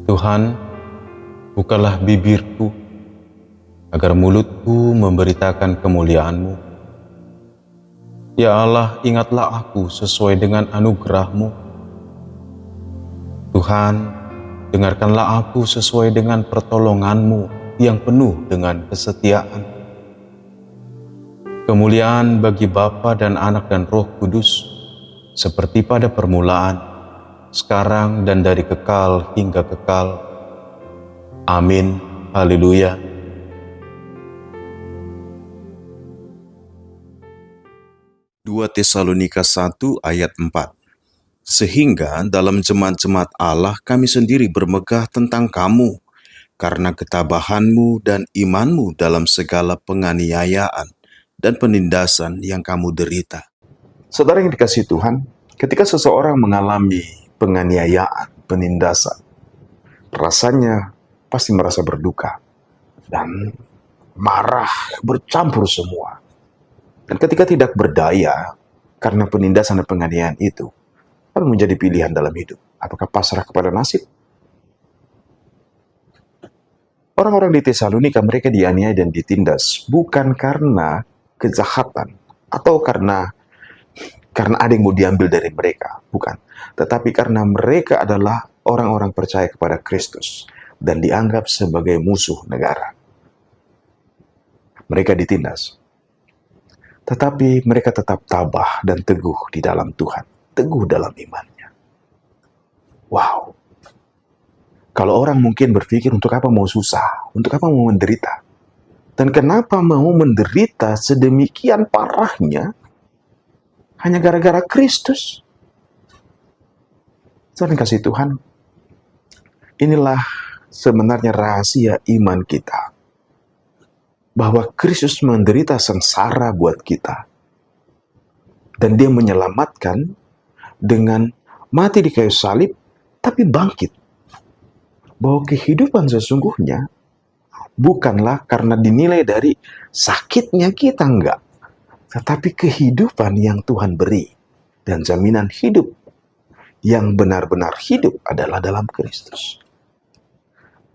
Tuhan, bukalah bibirku, agar mulutku memberitakan kemuliaan-Mu. Ya Allah, ingatlah aku sesuai dengan anugerah-Mu. Tuhan, dengarkanlah aku sesuai dengan pertolongan-Mu yang penuh dengan kesetiaan. Kemuliaan bagi Bapa dan Anak dan Roh Kudus, seperti pada permulaan, sekarang dan dari kekal hingga kekal. Amin. Haleluya. Tesalonika 1 ayat 4. Sehingga dalam jemaat-jemaat Allah kami sendiri bermegah tentang kamu, karena ketabahanmu dan imanmu dalam segala penganiayaan dan penindasan yang kamu derita. Saudara yang dikasihi Tuhan, ketika seseorang mengalami penganiayaan, penindasan, rasanya pasti merasa berduka dan marah, bercampur semua. Dan ketika tidak berdaya karena penindasan dan penganiayaan itu, apa menjadi pilihan dalam hidup? Apakah pasrah kepada nasib? Orang-orang di Tesalonika, mereka dianiaya dan ditindas bukan karena kejahatan atau karena ada yang mau diambil dari mereka, bukan. Tetapi karena mereka adalah orang-orang percaya kepada Kristus dan dianggap sebagai musuh negara. Mereka ditindas. Tetapi mereka tetap tabah dan teguh di dalam Tuhan, teguh dalam imannya. Wow. Kalau orang mungkin berpikir untuk apa mau susah, untuk apa mau menderita. Dan kenapa mau menderita sedemikian parahnya hanya gara-gara Kristus? Saudara kasih Tuhan, inilah sebenarnya rahasia iman kita. Bahwa Kristus menderita sengsara buat kita. Dan dia menyelamatkan dengan mati di kayu salib, tapi bangkit. Bahwa kehidupan sesungguhnya bukanlah karena dinilai dari sakitnya kita, enggak. Tetapi kehidupan yang Tuhan beri. Dan jaminan hidup yang benar-benar hidup adalah dalam Kristus.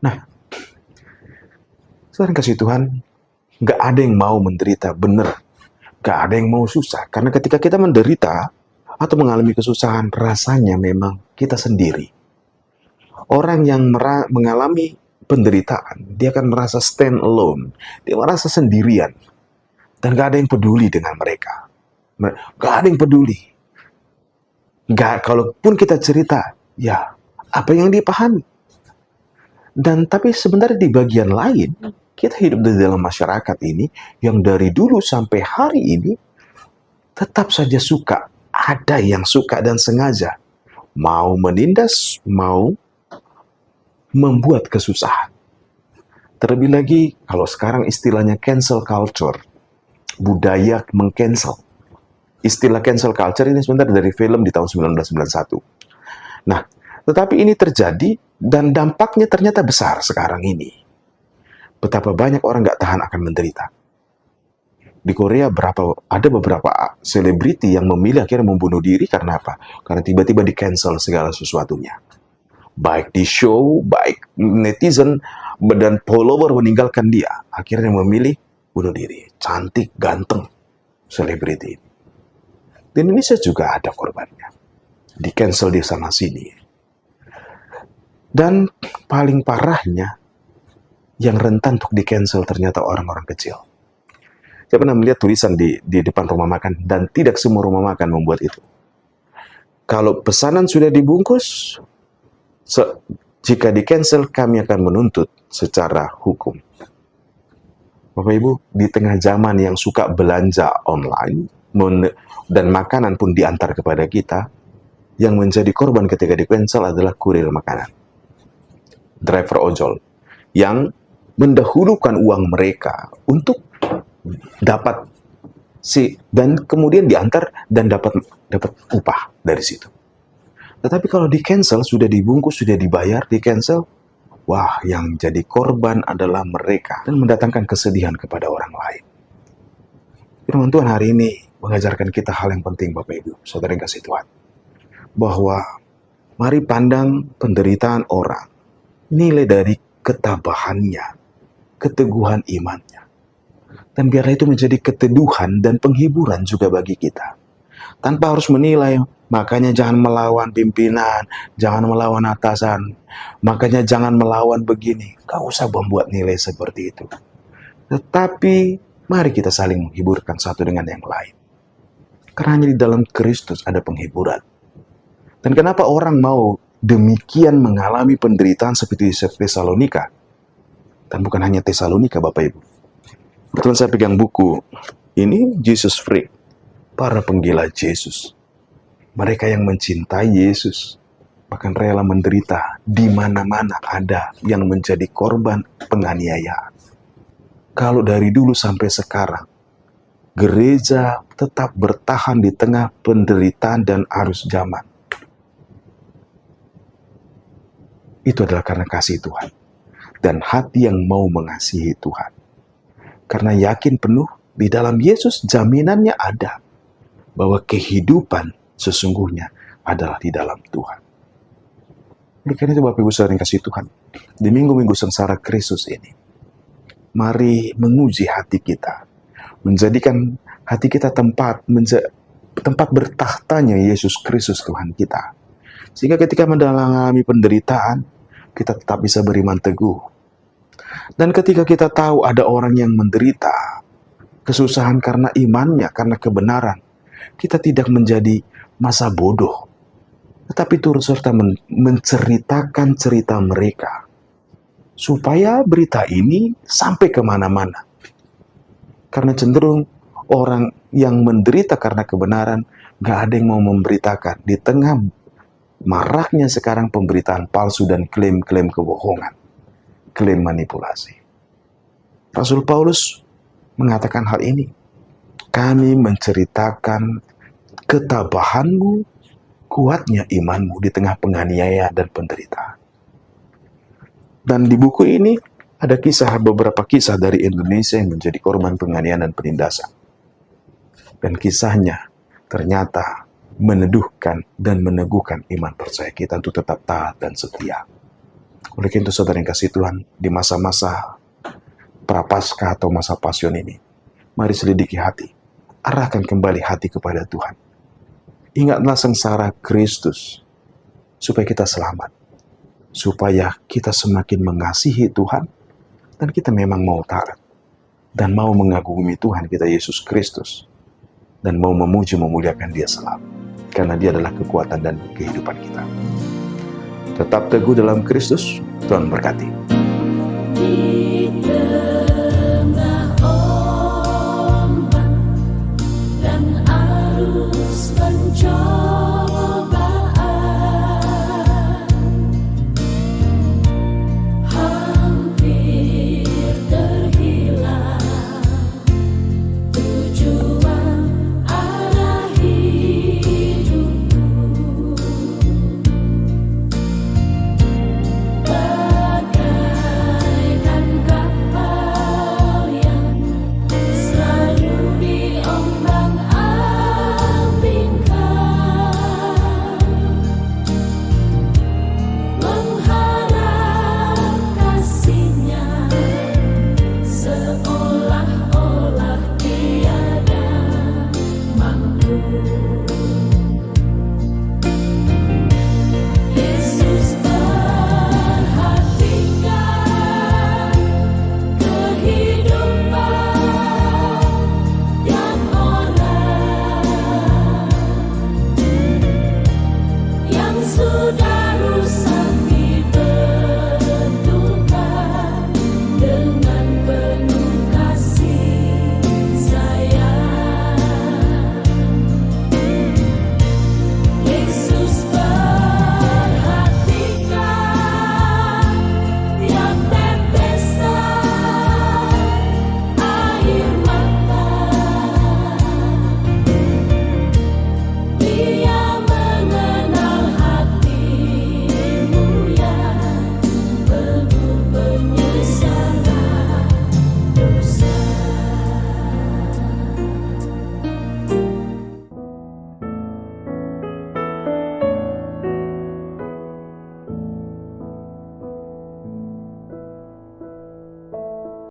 Nah, saudara kasih Tuhan, gak ada yang mau menderita, benar. Gak ada yang mau susah. Karena ketika kita menderita atau mengalami kesusahan, rasanya memang kita sendiri. Orang yang mengalami penderitaan, dia akan merasa stand alone. Dia merasa sendirian. Dan gak ada yang peduli dengan mereka. Gak ada yang peduli. Kalaupun kita cerita, ya apa yang dipahami. Dan tapi sebenarnya di bagian lain, kita hidup di dalam masyarakat ini, yang dari dulu sampai hari ini, tetap saja suka. Ada yang suka dan sengaja. Mau menindas, mau membuat kesusahan. Terlebih lagi, kalau sekarang istilahnya cancel culture. Budaya meng-cancel. Istilah cancel culture ini sebenarnya dari film di tahun 1991. Nah, tetapi ini terjadi dan dampaknya ternyata besar sekarang ini. Betapa banyak orang nggak tahan akan menderita. Di Korea ada beberapa selebriti yang memilih akhirnya membunuh diri karena apa? Karena tiba-tiba di-cancel segala sesuatunya. Baik di show, baik netizen, dan follower meninggalkan dia. Akhirnya memilih bunuh diri. Cantik, ganteng, selebriti ini. Di Indonesia juga ada korbannya. Di-cancel di sana-sini. Dan paling parahnya, yang rentan untuk di-cancel ternyata orang-orang kecil. Saya pernah melihat tulisan di depan rumah makan, dan tidak semua rumah makan membuat itu. Kalau pesanan sudah dibungkus, jika di-cancel, kami akan menuntut secara hukum. Bapak Ibu, di tengah zaman yang suka belanja online, dan makanan pun diantar kepada kita, yang menjadi korban ketika di-cancel adalah kurir makanan. Driver ojol. Yang mendahulukan uang mereka untuk dapat dan kemudian diantar dan dapat upah dari situ. Tetapi kalau di-cancel, sudah dibungkus, sudah dibayar, di-cancel, wah, yang jadi korban adalah mereka dan mendatangkan kesedihan kepada orang lain. Firman Tuhan hari ini mengajarkan kita hal yang penting, Bapak Ibu, saudara yang kasih Tuhan. Bahwa mari pandang penderitaan orang, nilai dari ketabahannya, keteguhan imannya. Dan biarlah itu menjadi keteduhan dan penghiburan juga bagi kita. Tanpa harus menilai, makanya jangan melawan pimpinan, jangan melawan atasan, makanya jangan melawan begini. Gak usah membuat nilai seperti itu. Tetapi mari kita saling menghiburkan satu dengan yang lain. Karena hanya di dalam Kristus ada penghiburan. Dan kenapa orang mau demikian mengalami penderitaan seperti di Tesalonika? Dan bukan hanya Tesalonika, Bapak Ibu. Betul, saya pegang buku ini, Jesus Freak, para penggila Yesus. Mereka yang mencintai Yesus, bahkan rela menderita di mana-mana ada yang menjadi korban penganiayaan. Kalau dari dulu sampai sekarang, gereja tetap bertahan di tengah penderitaan dan arus zaman. Itu adalah karena kasih Tuhan dan hati yang mau mengasihi Tuhan. Karena yakin penuh di dalam Yesus jaminannya ada bahwa kehidupan sesungguhnya adalah di dalam Tuhan. Oleh karena itu Bapak Ibu Saudara yang kasih Tuhan, di minggu-minggu sengsara Kristus ini, mari menguji hati kita, menjadikan hati kita tempat bertahtanya Yesus Kristus Tuhan kita. Sehingga ketika mengalami penderitaan, kita tetap bisa beriman teguh. Dan ketika kita tahu ada orang yang menderita kesusahan karena imannya, karena kebenaran, kita tidak menjadi masa bodoh, tetapi turut serta menceritakan cerita mereka, supaya berita ini sampai kemana-mana. Karena cenderung orang yang menderita karena kebenaran, gak ada yang mau memberitakan. Di tengah maraknya sekarang pemberitaan palsu dan klaim-klaim kebohongan, klaim manipulasi. Rasul Paulus mengatakan hal ini. Kami menceritakan ketabahanmu, kuatnya imanmu di tengah penganiayaan dan penderitaan. Dan di buku ini ada beberapa kisah dari Indonesia yang menjadi korban penganiayaan dan penindasan. Dan kisahnya ternyata meneduhkan dan meneguhkan iman percaya kita untuk tetap taat dan setia. Oleh itu saudara yang kasih Tuhan, di masa-masa prapaskah atau masa pasion ini, mari selidiki hati, arahkan kembali hati kepada Tuhan. Ingatlah sengsara Kristus, supaya kita selamat, supaya kita semakin mengasihi Tuhan, dan kita memang mau taat, dan mau mengagumi Tuhan kita Yesus Kristus, dan mau memuji memuliakan Dia selalu, karena Dia adalah kekuatan dan kehidupan kita. Tetap teguh dalam Kristus. Tuhan berkati. Di tengah ombak dan arus bencana.